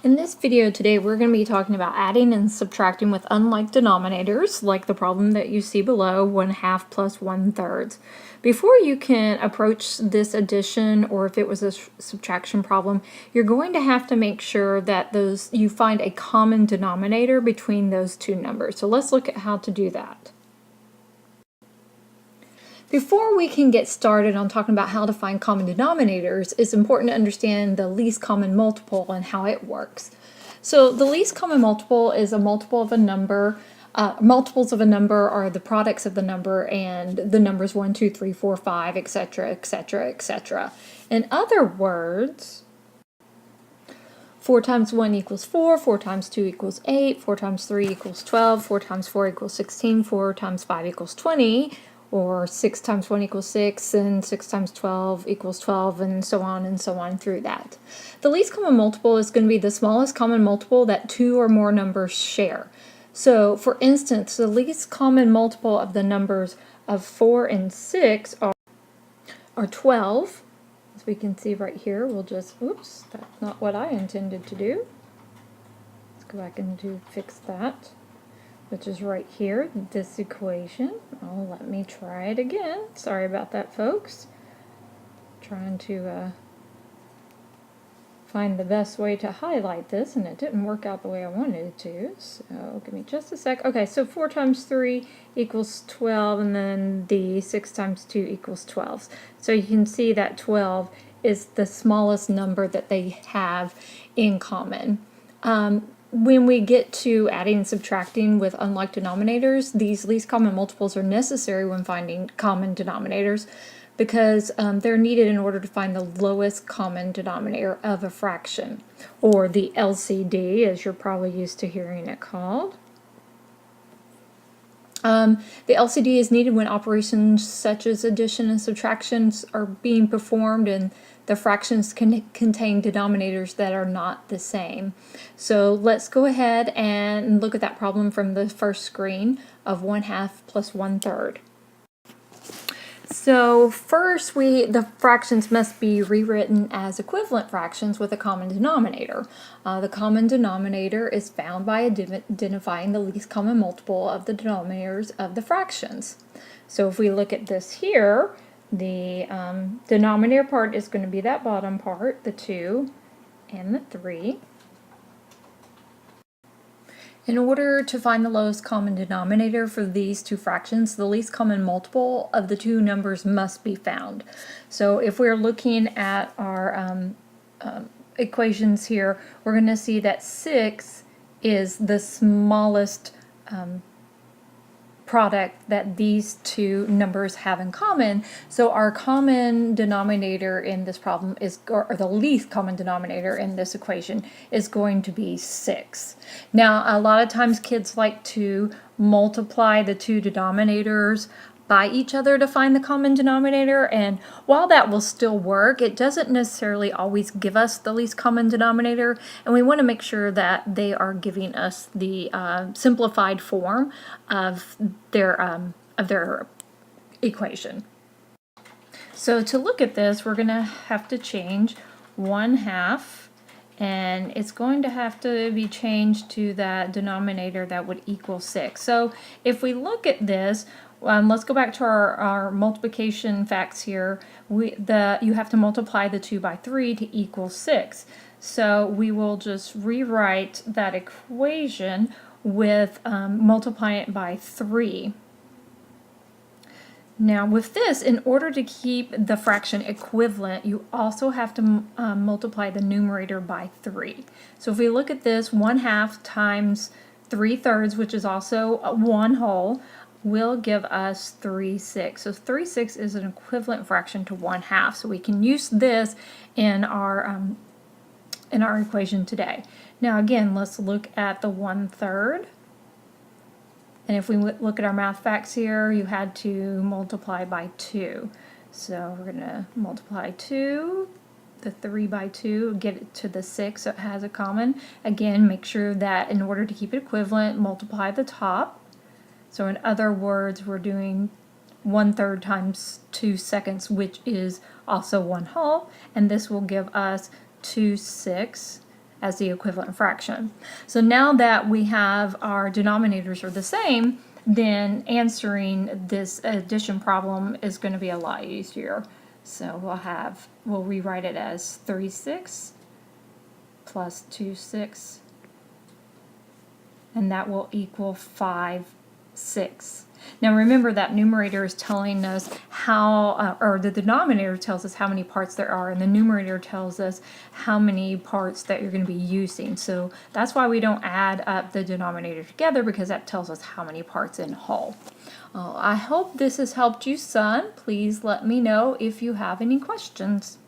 In this video today, we're going to be talking about adding and subtracting with unlike denominators, like the problem that you see below, 1/2 plus 1/3. Before you can approach this addition, or if it was a subtraction problem, you're going to have to make sure that you find a common denominator between those two numbers. So let's look at how to do that. Before we can get started on talking about how to find common denominators, it's important to understand the least common multiple and how it works. So the least common multiple is a multiple of a number. Multiples of a number are the products of the number and the numbers 1, 2, 3, 4, 5, etc., etc., etc. In other words, 4 times 1 equals 4, 4 times 2 equals 8, 4 times 3 equals 12, 4 times 4 equals 16, 4 times 5 equals 20, or 6 times 1 equals 6, and 6 times 12 equals 12, and so on through that. The least common multiple is going to be the smallest common multiple that two or more numbers share. So, for instance, the least common multiple of the numbers of 4 and 6 are 12. As we can see right here, we'll just, oops, that's not what I intended to do. Let's go back and fix that, which is right here, this equation. Oh, let me try it again. Sorry about that, folks. Trying to find the best way to highlight this, and it didn't work out the way I wanted it to, so give me just a sec. Okay, so 4 times 3 equals 12, and then the 6 times 2 equals 12. So you can see that 12 is the smallest number that they have in common. When we get to adding and subtracting with unlike denominators, these least common multiples are necessary when finding common denominators because they're needed in order to find the lowest common denominator of a fraction, or the LCD, as you're probably used to hearing it called. The LCD is needed when operations such as addition and subtractions are being performed and the fractions can contain denominators that are not the same. So let's go ahead and look at that problem from the first screen of 1/2 plus 1/3. So first, the fractions must be rewritten as equivalent fractions with a common denominator. The common denominator is found by identifying the least common multiple of the denominators of the fractions. So if we look at this here, the denominator part is going to be that bottom part, the 2 and the 3. In order to find the lowest common denominator for these two fractions, the least common multiple of the two numbers must be found. So if we're looking at our equations here, we're going to see that 6 is the smallest product that these two numbers have in common. So our common denominator in this problem is, or the least common denominator in this equation is going to be 6. Now, a lot of times kids like to multiply the two denominators by each other to find the common denominator, and while that will still work, it doesn't necessarily always give us the least common denominator, and we want to make sure that they are giving us the simplified form of their equation. So to look at this, we're going to have to change 1/2, and it's going to have to be changed to that denominator that would equal 6. So if we look at this, let's go back to our multiplication facts here. You have to multiply the 2 by 3 to equal 6. So we will just rewrite that equation with multiplying it by 3. Now with this, in order to keep the fraction equivalent, you also have to multiply the numerator by 3. So if we look at this, 1/2 times 3/3, which is also 1 whole, will give us 3/6. So 3/6 is an equivalent fraction to 1/2. So we can use this in our equation today. Now again, let's look at the 1/3. And if we look at our math facts here, you had to multiply by 2. So we're going to multiply 2, the 3 by 2, get it to the 6 so it has a common. Again, make sure that in order to keep it equivalent, multiply the top. So in other words, we're doing 1/3 times 2 seconds, which is also 1 whole, and this will give us 2/6. as the equivalent fraction. So now that we have our denominators are the same, then answering this addition problem is going to be a lot easier. So we'll rewrite it as 36 plus 26, and that will equal 5, 6. Now remember that numerator is telling us how, or the denominator tells us how many parts there are, and the numerator tells us how many parts that you're going to be using. So that's why we don't add up the denominator together, because that tells us how many parts in whole. I hope this has helped you, son. Please let me know if you have any questions.